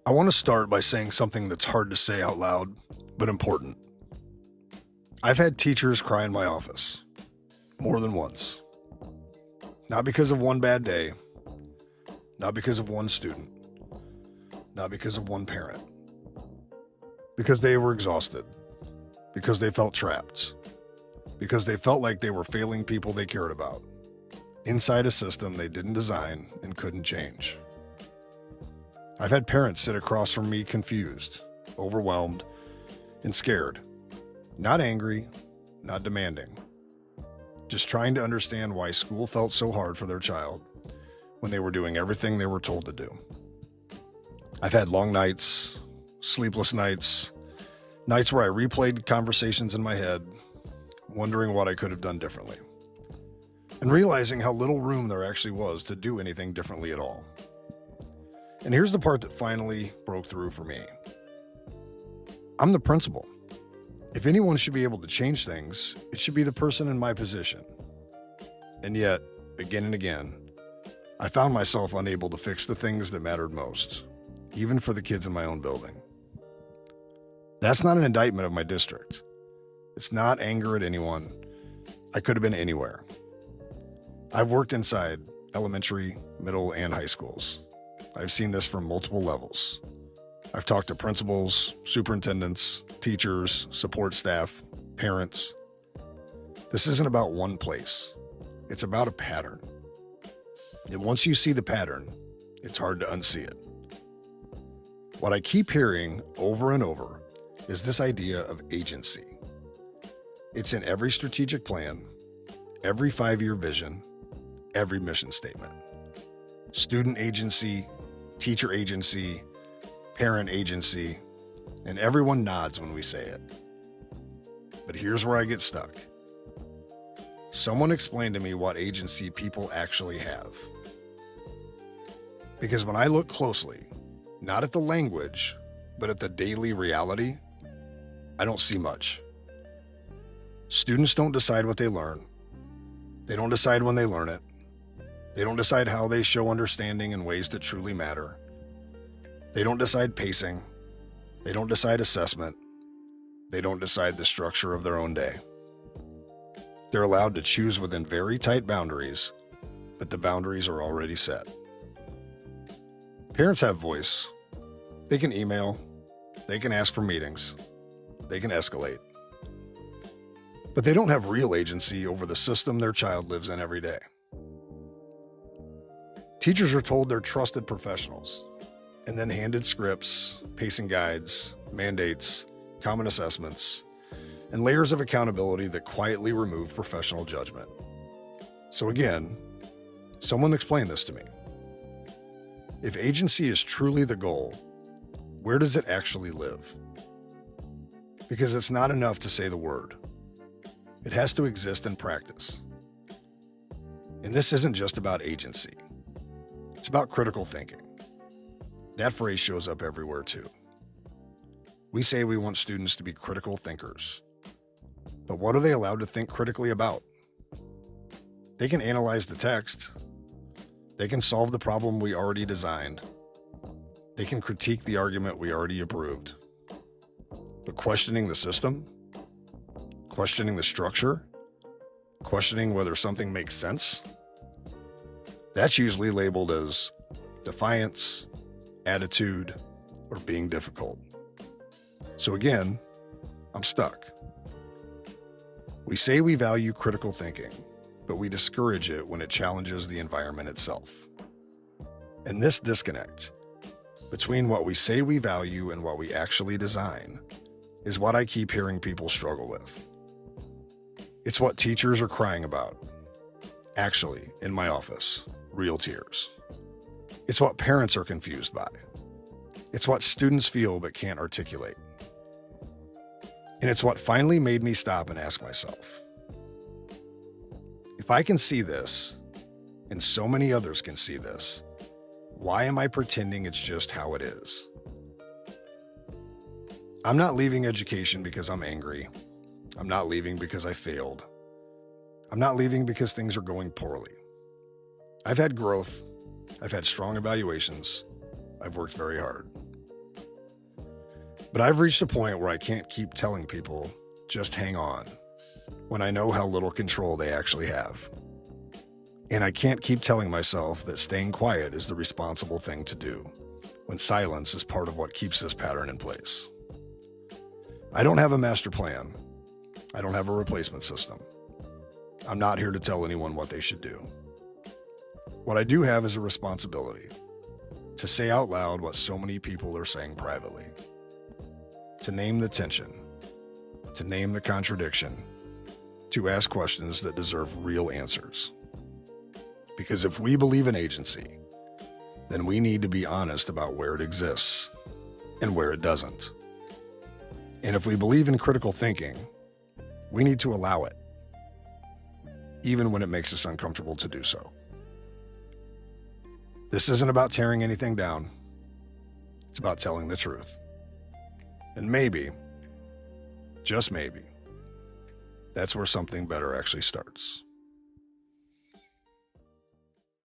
I want to start by saying something that's hard to say out loud, but important. I've had teachers cry in my office, more than once. Not because of one bad day, not because of one student, not because of one parent. Because they were exhausted, because they felt trapped, because they felt like they were failing people they cared about, inside a system they didn't design and couldn't change. I've had parents sit across from me confused, overwhelmed, and scared. Not angry, not demanding. Just trying to understand why school felt so hard for their child when they were doing everything they were told to do. I've had long nights, sleepless nights, nights where I replayed conversations in my head, wondering what I could have done differently, and realizing how little room there actually was to do anything differently at all. And here's the part that finally broke through for me. I'm the principal. If anyone should be able to change things, it should be the person in my position. And yet, again and again, I found myself unable to fix the things that mattered most, even for the kids in my own building. That's not an indictment of my district. It's not anger at anyone. I could have been anywhere. I've worked inside elementary, middle, and high schools. I've seen this from multiple levels. I've talked to principals, superintendents, teachers, support staff, parents. This isn't about one place. It's about a pattern. And once you see the pattern, it's hard to unsee it. What I keep hearing over and over is this idea of agency. It's in every strategic plan, every 5-year vision, every mission statement. Student agency, teacher agency, parent agency, and everyone nods when we say it. But here's where I get stuck. Someone explain to me what agency people actually have. Because when I look closely, not at the language, but at the daily reality, I don't see much. Students don't decide what they learn. They don't decide when they learn it. They don't decide how they show understanding in ways that truly matter. They don't decide pacing. They don't decide assessment. They don't decide the structure of their own day. They're allowed to choose within very tight boundaries, but the boundaries are already set. Parents have voice. They can email. They can ask for meetings. They can escalate. But they don't have real agency over the system their child lives in every day. Teachers are told they're trusted professionals, and then handed scripts, pacing guides, mandates, common assessments, and layers of accountability that quietly remove professional judgment. So again, someone explain this to me. If agency is truly the goal, where does it actually live? Because it's not enough to say the word. It has to exist in practice. And this isn't just about agency. It's about critical thinking. That phrase shows up everywhere too. We say we want students to be critical thinkers. But what are they allowed to think critically about? They can analyze the text. They can solve the problem we already designed. They can critique the argument we already approved. But questioning the system, questioning the structure, questioning whether something makes sense, that's usually labeled as defiance, attitude, or being difficult. So again, I'm stuck. We say we value critical thinking, but we discourage it when it challenges the environment itself. And this disconnect between what we say we value and what we actually design is what I keep hearing people struggle with. It's what teachers are crying about. Actually, in my office, real tears. It's what parents are confused by. It's what students feel but can't articulate. And it's what finally made me stop and ask myself, if I can see this, and so many others can see this, why am I pretending it's just how it is? I'm not leaving education because I'm angry. I'm not leaving because I failed. I'm not leaving because things are going poorly. I've had growth. I've had strong evaluations. I've worked very hard. But I've reached a point where I can't keep telling people, just hang on, when I know how little control they actually have. And I can't keep telling myself that staying quiet is the responsible thing to do, when silence is part of what keeps this pattern in place. I don't have a master plan. I don't have a replacement system. I'm not here to tell anyone what they should do. What I do have is a responsibility to say out loud what so many people are saying privately, to name the tension, to name the contradiction, to ask questions that deserve real answers. Because if we believe in agency, then we need to be honest about where it exists and where it doesn't. And if we believe in critical thinking, we need to allow it, even when it makes us uncomfortable to do so. This isn't about tearing anything down. It's about telling the truth. And maybe, just maybe, that's where something better actually starts.